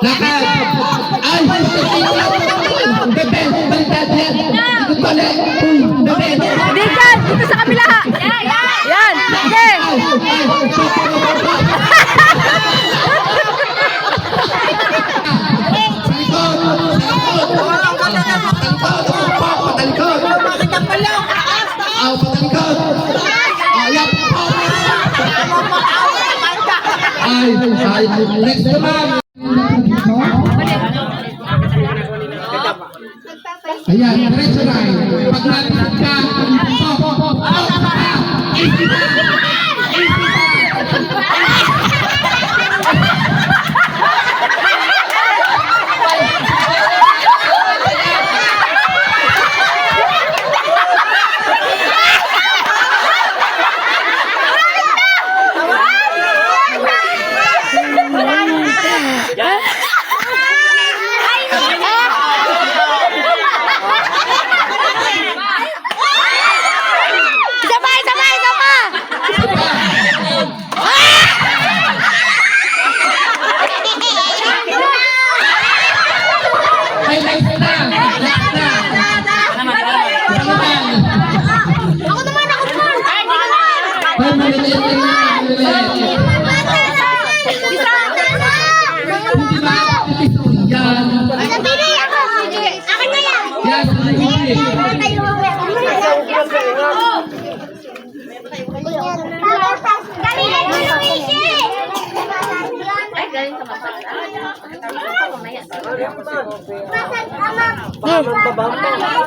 Lakad! Ay! The best! Baliktad yan! Ikot balik! The best! Hindi dyan! Dito sa kabila! Yan! Sige! Next naman. Ayan, diretso na. Pag nalipad ka,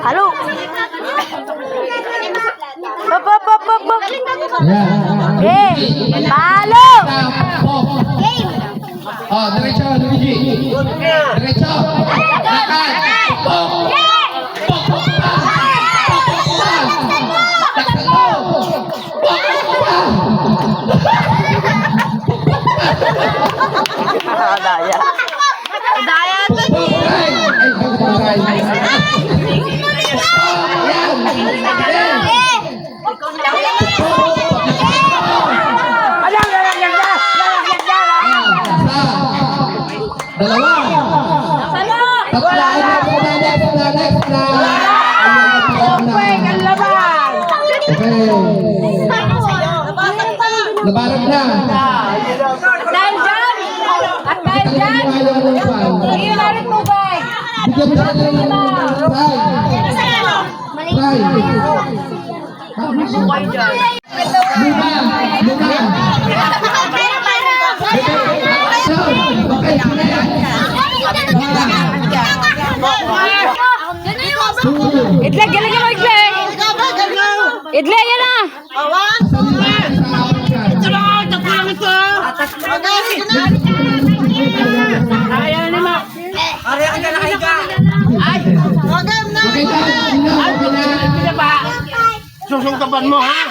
Halo. Hop. Halo. Oh, diretso, Luigi. Diretso. Lakad. Daya. Daya to. Dalawa. Labaran na. Dahil dyan. At dahil dyan. Iilalit mo, guys. Bigyan mo siya ng try. Luma. Idleg, galagyan mo, Idleg. Idleg, yan na. Ayaw na ma. Ari ka na higa. Ay. Wagam na. Susungkaban mo ha.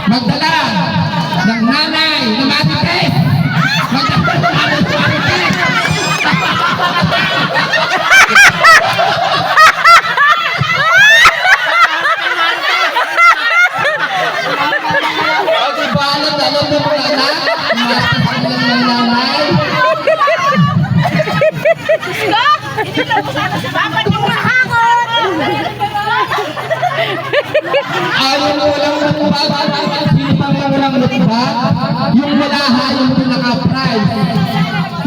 Magdala ng nanay ng Ate Tess. Magdala ng nanay ng Ate Tess. Okay, balot, alam mo mga anak. Matas lang ng nanay. Dapat yung mahangot. Ayaw na walang lutbag. Sino pang walang lutbag? Yung walaha, yung pinaka-prize.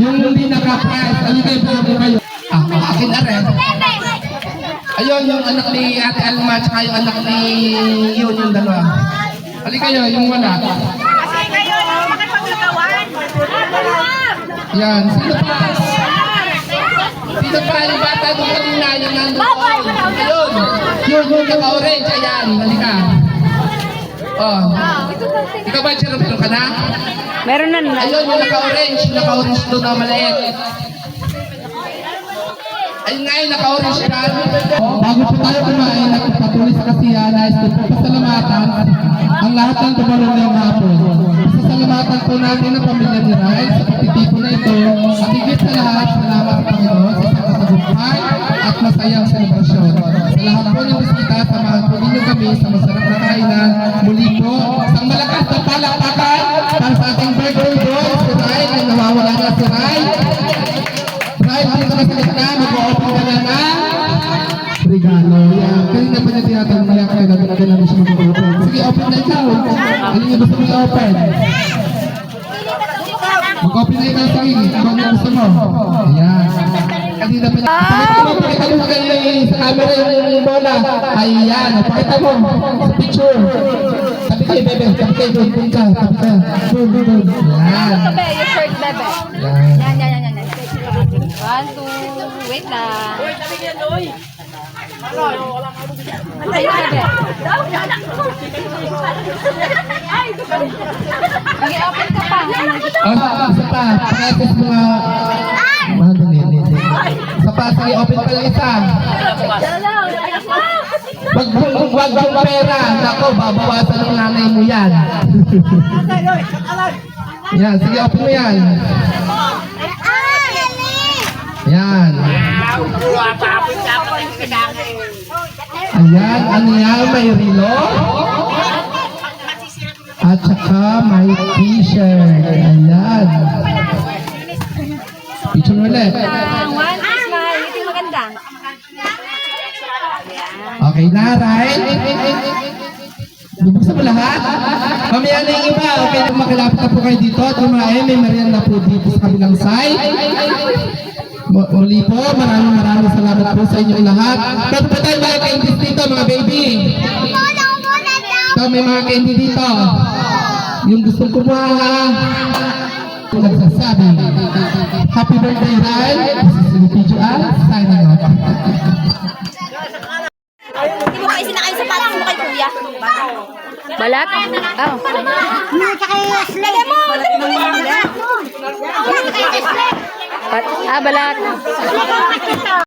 Yung pinaka-prize. Ano kayo po yung kayo? Akin na rin. Ayun, yung anak ni Ate Alma, tsaka yung anak ni yun, yung dalawa. Halika kayo, yung wala. Kasi kayo, makipagagawan. Yan. Sino pa? Sino pa yung bata nung kanina? Yung nandun. Ayun. Yung naka-orange. Ayan. Halika. Oh. Ikaw ba, Chiro? Meron ka na? Meron na. Ayun, yung naka-orange. Yung naka-orange doon na maliit. Ayun nga yung naka-orange ka. Bago po tayo kumain, nagpatuloy sa kasiyahan, nais ko po pasalamatan ang lahat ng tumalong ngayong hapon. Pasalamatan po natin ang pamilya ni Rai sa pagtitipon na ito. At higit sa lahat, salamat sa Panginoon sa isang matagumpay at masayang selebrasyon. Sa lahat po ng bisita, samahan po ninyo kami sa masarap na kainan. Muli po, isang malakas na palakpakan para sa ating birthday boy, si Rai, na nawawala na si Rai. Rai, dito ka sa gitna, mag-o-open ka na ng regalo. Yan. Kanina pa niya tinatanong niya kaya gagawin na siya mag-open. Sige, open na ikaw. Ano yung gusto mo i-open? Mag-open na ikaw, sige. Kung ano gusto mo. Ayan. Kanina pa niya. Pakita mo kanina sa camera yung bola. Ayan. Pakita mo. Sa picture. Sabi kayo, bebe. Sabi kayo, doon. Doon ka. Sabi ka. Doon, doon, doon. Ayan. Bebe, your shirt, bebe. Ayan. Yan. 1, 2, wait lang. Ayun, bebe. Sige, open ka pa. Isa pa. Pakita sa mga... Madali. Isa pa. Sige, open pa lang isa. Wag yung pera. Nako, babawasan ng nanay mo yan. Yan, sige, open mo yan. Yan. Ayan, ano yan? May relo. At saka may t-shirt. Ayan. Picture mo ulit. 1, 2, smile. Ito yung maganda. Okay na, right? Bubuksan mo lahat? Mamaya na yung iba. Okay, kung makilapit na po kayo dito at kumain, may merienda po dito sa kabilang side. Muli po, maraming salamat po sa inyong lahat. Meron pa tayo mga candies dito, mga baby. So, may mga candy dito. Yung gustong kumuha, nagsasabi, happy birthday, Ral. This is Luigi Al, signing off. Hindi mo kayo sinakay sa patas mo kay kuya. Balat? Oh. Balat. Balat.